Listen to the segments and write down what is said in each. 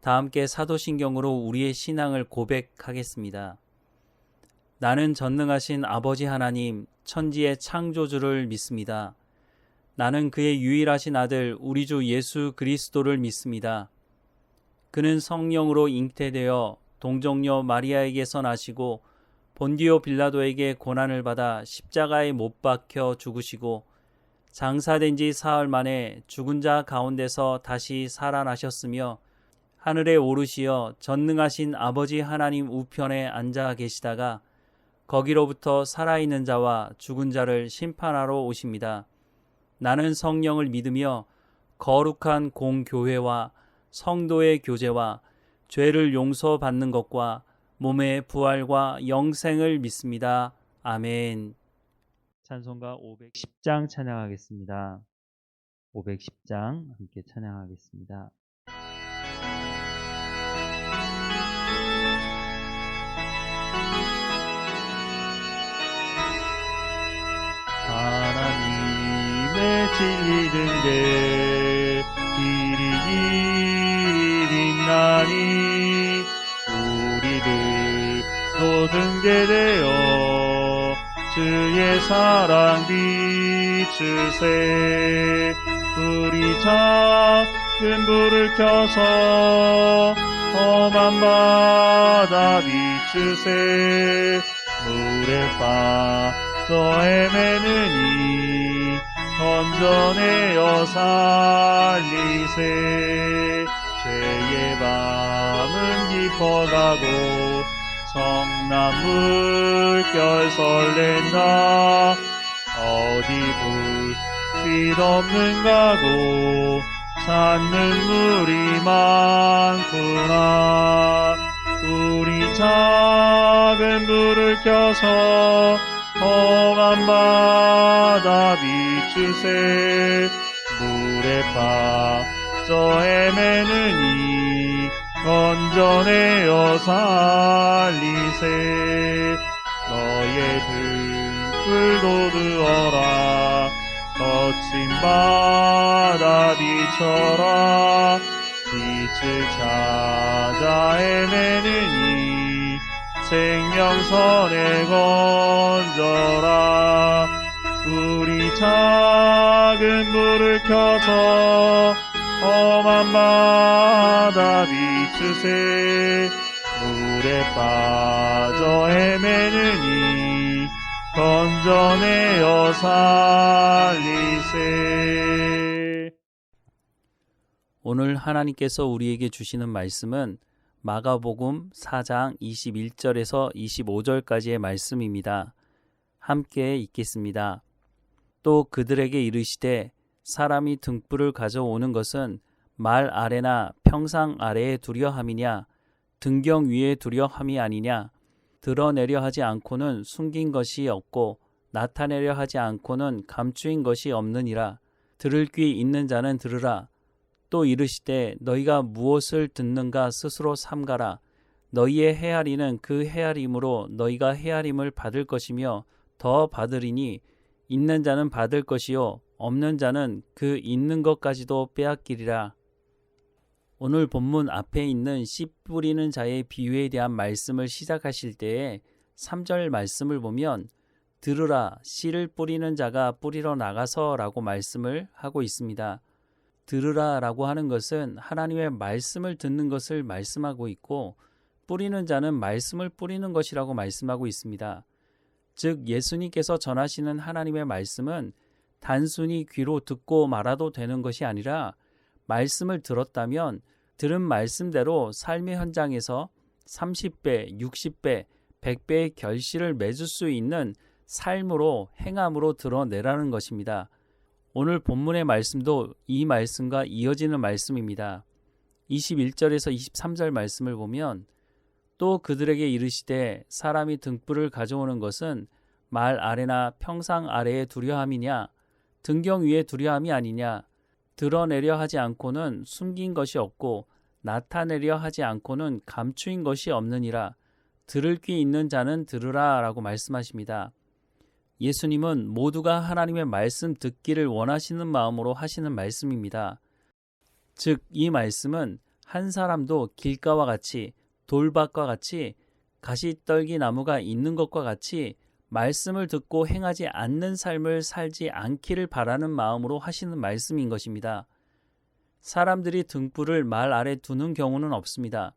다 함께 사도신경으로 우리의 신앙을 고백하겠습니다. 나는 전능하신 아버지 하나님, 천지의 창조주를 믿습니다. 나는 그의 유일하신 아들 우리 주 예수 그리스도를 믿습니다. 그는 성령으로 잉태되어 동정녀 마리아에게서 나시고 본디오 빌라도에게 고난을 받아 십자가에 못 박혀 죽으시고 장사된 지 사흘 만에 죽은 자 가운데서 다시 살아나셨으며 하늘에 오르시어 전능하신 아버지 하나님 우편에 앉아 계시다가 거기로부터 살아있는 자와 죽은 자를 심판하러 오십니다. 나는 성령을 믿으며 거룩한 공교회와 성도의 교제와 죄를 용서받는 것과 몸의 부활과 영생을 믿습니다. 아멘. 찬송가 510장 찬양하겠습니다. 510장 함께 찬양하겠습니다. 하나님의 진리 등대 길이 빛나니 우리들도 등대되어 주의 사랑 비추세. 우리 작은 불을 켜서 험한 바다 비추세. 물에 빠져 헤매느니 건져내어 살리세. 죄의 밤은 깊어가고 성난 물결 설렌다. 어디 불빛 없는가고 찾는 물이 많구나. 우리 작은 불을 켜서 험한 바다 비추세. 물에 빠져 헤매느니 건져내어 살리세. 너의 등불도 드어라. 거친 바다 비춰라. 빛을 찾아 헤매느니 생명선에 건져라. 우리 작은 불을 켜서 험한 바다 비추세. 물에 빠져 헤매느니 건져내어 살리세. 오늘 하나님께서 우리에게 주시는 말씀은 마가복음 4장 21절에서 25절까지의 말씀입니다. 함께 읽겠습니다. 또 그들에게 이르시되 사람이 등불을 가져오는 것은 말 아래나 평상 아래에 두려 함이냐 등경 위에 두려 함이 아니냐. 드러내려 하지 않고는 숨긴 것이 없고 나타내려 하지 않고는 감추인 것이 없느니라. 들을 귀 있는 자는 들으라. 또 이르시되 너희가 무엇을 듣는가 스스로 삼가라. 너희의 헤아리는 그 헤아림으로 너희가 헤아림을 받을 것이며 더 받으리니 있는 자는 받을 것이요 없는 자는 그 있는 것까지도 빼앗기리라. 오늘 본문 앞에 있는 씨 뿌리는 자의 비유에 대한 말씀을 시작하실 때에 3절 말씀을 보면 들으라 씨를 뿌리는 자가 뿌리러 나가서 라고 말씀을 하고 있습니다. 들으라 라고 하는 것은 하나님의 말씀을 듣는 것을 말씀하고 있고 뿌리는 자는 말씀을 뿌리는 것이라고 말씀하고 있습니다. 즉 예수님께서 전하시는 하나님의 말씀은 단순히 귀로 듣고 말아도 되는 것이 아니라 말씀을 들었다면 들은 말씀대로 삶의 현장에서 30배, 60배, 100배의 결실을 맺을 수 있는 삶으로 행함으로 드러내라는 것입니다. 오늘 본문의 말씀도 이 말씀과 이어지는 말씀입니다. 21절에서 23절 말씀을 보면 또 그들에게 이르시되 사람이 등불을 가져오는 것은 말 아래나 평상 아래에 두려 함이냐 등경 위에 두려 함이 아니냐. 드러내려 하지 않고는 숨긴 것이 없고 나타내려 하지 않고는 감추인 것이 없느니라. 들을 귀 있는 자는 들으라 라고 말씀하십니다. 예수님은 모두가 하나님의 말씀 듣기를 원하시는 마음으로 하시는 말씀입니다. 즉 이 말씀은 한 사람도 길가와 같이 돌밭과 같이 가시떨기 나무가 있는 것과 같이 말씀을 듣고 행하지 않는 삶을 살지 않기를 바라는 마음으로 하시는 말씀인 것입니다. 사람들이 등불을 말 아래 두는 경우는 없습니다.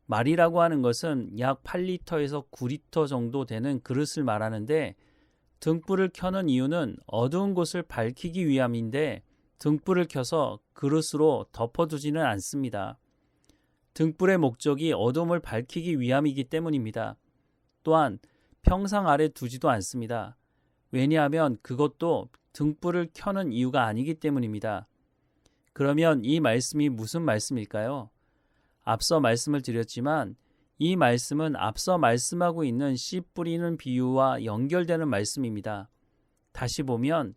말이라고 하는 것은 약 8리터에서 9리터 정도 되는 그릇을 말하는데 등불을 켜는 이유는 어두운 곳을 밝히기 위함인데 등불을 켜서 그릇으로 덮어두지는 않습니다. 등불의 목적이 어둠을 밝히기 위함이기 때문입니다. 또한 평상 아래 두지도 않습니다. 왜냐하면 그것도 등불을 켜는 이유가 아니기 때문입니다. 그러면 이 말씀이 무슨 말씀일까요? 앞서 말씀을 드렸지만 이 말씀은 앞서 말씀하고 있는 씨 뿌리는 비유와 연결되는 말씀입니다. 다시 보면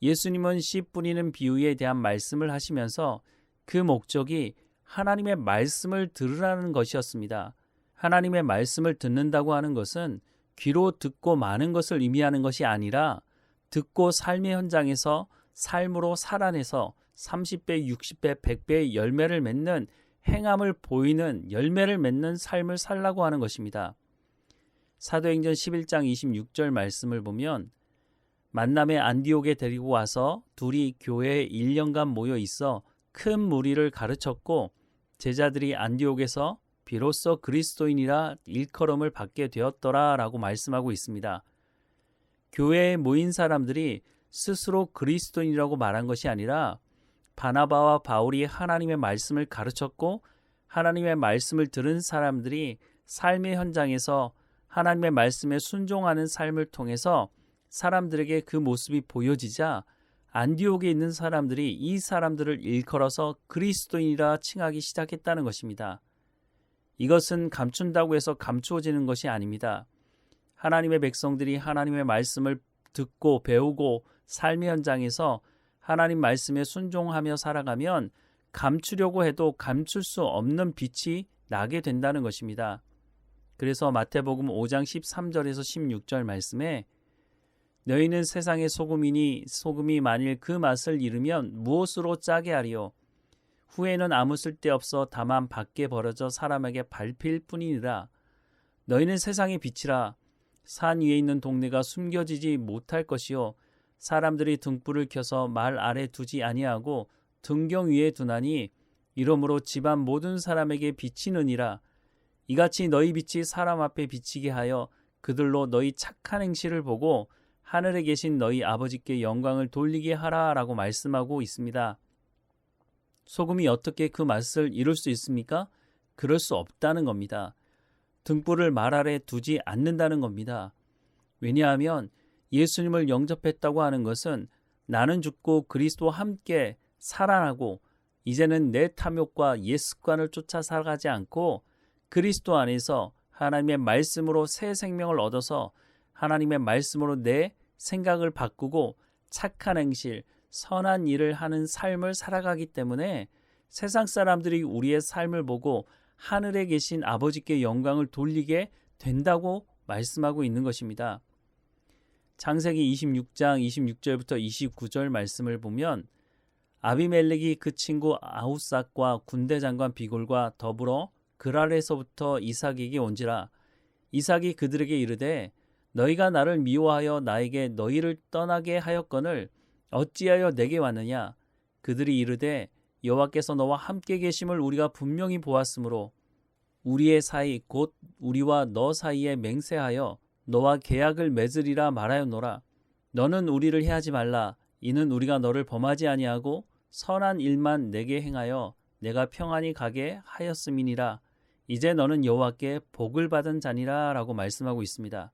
예수님은 씨 뿌리는 비유에 대한 말씀을 하시면서 그 목적이 하나님의 말씀을 들으라는 것이었습니다. 하나님의 말씀을 듣는다고 하는 것은 귀로 듣고 마는 것을 의미하는 것이 아니라 듣고 삶의 현장에서 삶으로 살아내서 30배, 60배, 100배의 열매를 맺는 행함을 보이는 열매를 맺는 삶을 살라고 하는 것입니다. 사도행전 11장 26절 말씀을 보면 만남의 안디옥에 데리고 와서 둘이 교회에 1년간 모여 있어 큰 무리를 가르쳤고 제자들이 안디옥에서 비로소 그리스도인이라 일컬음을 받게 되었더라 라고 말씀하고 있습니다. 교회에 모인 사람들이 스스로 그리스도인이라고 말한 것이 아니라 바나바와 바울이 하나님의 말씀을 가르쳤고 하나님의 말씀을 들은 사람들이 삶의 현장에서 하나님의 말씀에 순종하는 삶을 통해서 사람들에게 그 모습이 보여지자 안디옥에 있는 사람들이 이 사람들을 일컬어서 그리스도인이라 칭하기 시작했다는 것입니다. 이것은 감춘다고 해서 감추어지는 것이 아닙니다. 하나님의 백성들이 하나님의 말씀을 듣고 배우고 삶의 현장에서 하나님 말씀에 순종하며 살아가면 감추려고 해도 감출 수 없는 빛이 나게 된다는 것입니다. 그래서 마태복음 5장 13절에서 16절 말씀에 너희는 세상의 소금이니 소금이 만일 그 맛을 잃으면 무엇으로 짜게 하리요? 후에는 아무 쓸데없어 다만 밖에 버려져 사람에게 밟힐 뿐이니라. 너희는 세상의 빛이라. 산 위에 있는 동네가 숨겨지지 못할 것이요 사람들이 등불을 켜서 말 아래 두지 아니하고 등경 위에 두나니 이러므로 집안 모든 사람에게 비치느니라. 이같이 너희 빛이 사람 앞에 비치게 하여 그들로 너희 착한 행실을 보고 하늘에 계신 너희 아버지께 영광을 돌리게 하라라고 말씀하고 있습니다. 소금이 어떻게 그 맛을 이룰 수 있습니까? 그럴 수 없다는 겁니다. 등불을 말 아래 두지 않는다는 겁니다. 왜냐하면 예수님을 영접했다고 하는 것은 나는 죽고 그리스도와 함께 살아나고 이제는 내 탐욕과 옛 습관을 쫓아 살아가지 않고 그리스도 안에서 하나님의 말씀으로 새 생명을 얻어서 하나님의 말씀으로 내 생각을 바꾸고 착한 행실, 선한 일을 하는 삶을 살아가기 때문에 세상 사람들이 우리의 삶을 보고 하늘에 계신 아버지께 영광을 돌리게 된다고 말씀하고 있는 것입니다. 창세기 26장 26절부터 29절 말씀을 보면 아비멜렉이 그 친구 아우삭과 군대 장관 비골과 더불어 그랄에서부터 이삭에게 온지라. 이삭이 그들에게 이르되 너희가 나를 미워하여 나에게 너희를 떠나게 하였거늘 어찌하여 내게 왔느냐? 그들이 이르되 여호와께서 너와 함께 계심을 우리가 분명히 보았으므로 우리의 사이 곧 우리와 너 사이에 맹세하여 너와 계약을 맺으리라 말하였노라. 너는 우리를 해하지 말라. 이는 우리가 너를 범하지 아니하고 선한 일만 내게 행하여 내가 평안히 가게 하였음이니라. 이제 너는 여호와께 복을 받은 자니라 라고 말씀하고 있습니다.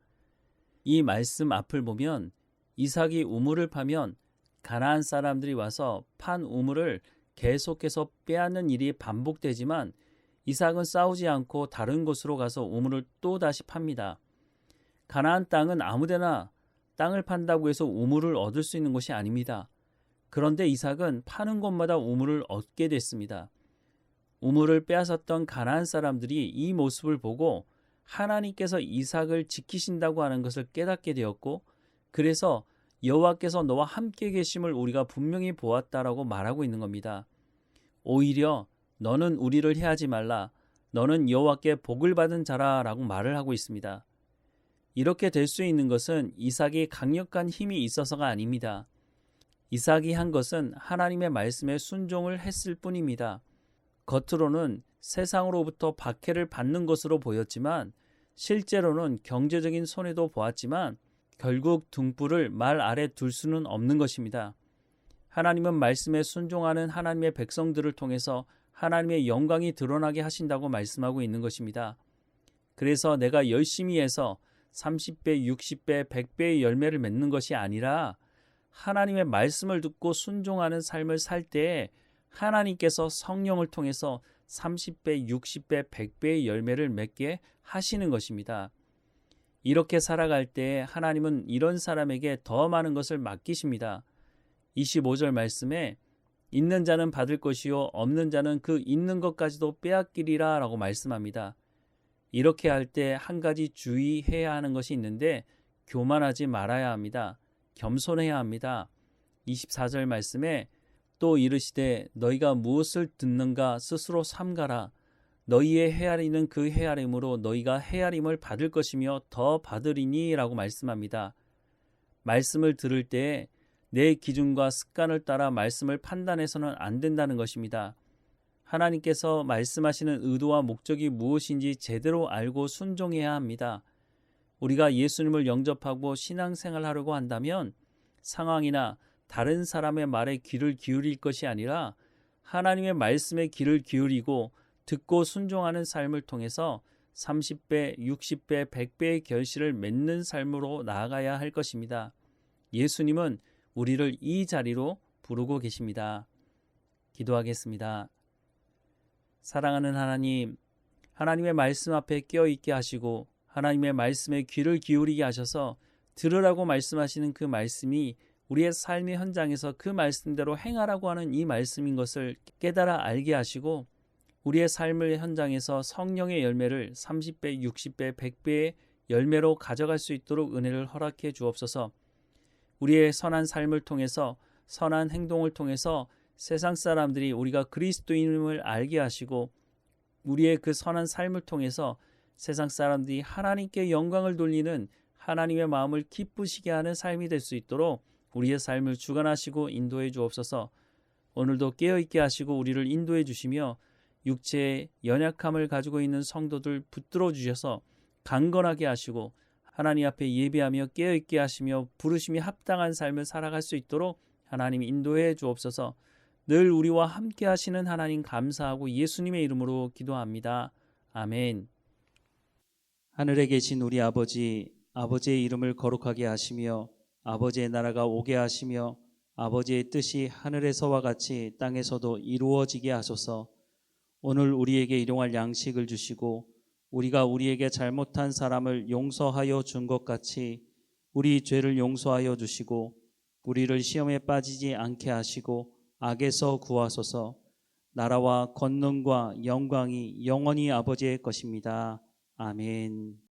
이 말씀 앞을 보면 이삭이 우물을 파면 가나안 사람들이 와서 판 우물을 계속해서 빼앗는 일이 반복되지만 이삭은 싸우지 않고 다른 곳으로 가서 우물을 또 다시 팝니다. 가나안 땅은 아무데나 땅을 판다고 해서 우물을 얻을 수 있는 곳이 아닙니다. 그런데 이삭은 파는 곳마다 우물을 얻게 됐습니다. 우물을 빼앗았던 가나안 사람들이 이 모습을 보고 하나님께서 이삭을 지키신다고 하는 것을 깨닫게 되었고 그래서 여호와께서 너와 함께 계심을 우리가 분명히 보았다라고 말하고 있는 겁니다. 오히려 너는 우리를 해하지 말라. 너는 여호와께 복을 받은 자라라고 말을 하고 있습니다. 이렇게 될 수 있는 것은 이삭이 강력한 힘이 있어서가 아닙니다. 이삭이 한 것은 하나님의 말씀에 순종을 했을 뿐입니다. 겉으로는 세상으로부터 박해를 받는 것으로 보였지만 실제로는 경제적인 손해도 보았지만 결국 등불을 말 아래 둘 수는 없는 것입니다. 하나님은 말씀에 순종하는 하나님의 백성들을 통해서 하나님의 영광이 드러나게 하신다고 말씀하고 있는 것입니다. 그래서 내가 열심히 해서 30배, 60배, 100배의 열매를 맺는 것이 아니라 하나님의 말씀을 듣고 순종하는 삶을 살 때에 하나님께서 성령을 통해서 30배, 60배, 100배의 열매를 맺게 하시는 것입니다. 이렇게 살아갈 때 하나님은 이런 사람에게 더 많은 것을 맡기십니다. 25절 말씀에 있는 자는 받을 것이요 없는 자는 그 있는 것까지도 빼앗기리라 라고 말씀합니다. 이렇게 할 때 한 가지 주의해야 하는 것이 있는데 교만하지 말아야 합니다. 겸손해야 합니다. 24절 말씀에 또 이르시되 너희가 무엇을 듣는가 스스로 삼가라. 너희의 헤아리는 그 헤아림으로 너희가 헤아림을 받을 것이며 더 받으리니 라고 말씀합니다. 말씀을 들을 때 내 기준과 습관을 따라 말씀을 판단해서는 안 된다는 것입니다. 하나님께서 말씀하시는 의도와 목적이 무엇인지 제대로 알고 순종해야 합니다. 우리가 예수님을 영접하고 신앙생활하려고 한다면 상황이나 다른 사람의 말에 귀를 기울일 것이 아니라 하나님의 말씀에 귀를 기울이고 듣고 순종하는 삶을 통해서 30배, 60배, 100배의 결실을 맺는 삶으로 나아가야 할 것입니다. 예수님은 우리를 이 자리로 부르고 계십니다. 기도하겠습니다. 사랑하는 하나님, 하나님의 말씀 앞에 깨어있게 하시고 하나님의 말씀에 귀를 기울이게 하셔서 들으라고 말씀하시는 그 말씀이 우리의 삶의 현장에서 그 말씀대로 행하라고 하는 이 말씀인 것을 깨달아 알게 하시고 우리의 삶의 현장에서 성령의 열매를 30배, 60배, 100배의 열매로 가져갈 수 있도록 은혜를 허락해 주옵소서. 우리의 선한 삶을 통해서 선한 행동을 통해서 세상 사람들이 우리가 그리스도인임을 알게 하시고 우리의 그 선한 삶을 통해서 세상 사람들이 하나님께 영광을 돌리는 하나님의 마음을 기쁘시게 하는 삶이 될 수 있도록 우리의 삶을 주관하시고 인도해 주옵소서. 오늘도 깨어있게 하시고 우리를 인도해 주시며 육체의 연약함을 가지고 있는 성도들 붙들어 주셔서 강건하게 하시고 하나님 앞에 예배하며 깨어있게 하시며 부르심이 합당한 삶을 살아갈 수 있도록 하나님 인도해 주옵소서. 늘 우리와 함께 하시는 하나님 감사하고 예수님의 이름으로 기도합니다. 아멘. 하늘에 계신 우리 아버지, 아버지의 이름을 거룩하게 하시며 아버지의 나라가 오게 하시며 아버지의 뜻이 하늘에서와 같이 땅에서도 이루어지게 하소서. 오늘 우리에게 일용할 양식을 주시고 우리가 우리에게 잘못한 사람을 용서하여 준 것 같이 우리 죄를 용서하여 주시고 우리를 시험에 빠지지 않게 하시고 악에서 구하소서. 나라와 권능과 영광이 영원히 아버지의 것입니다. 아멘.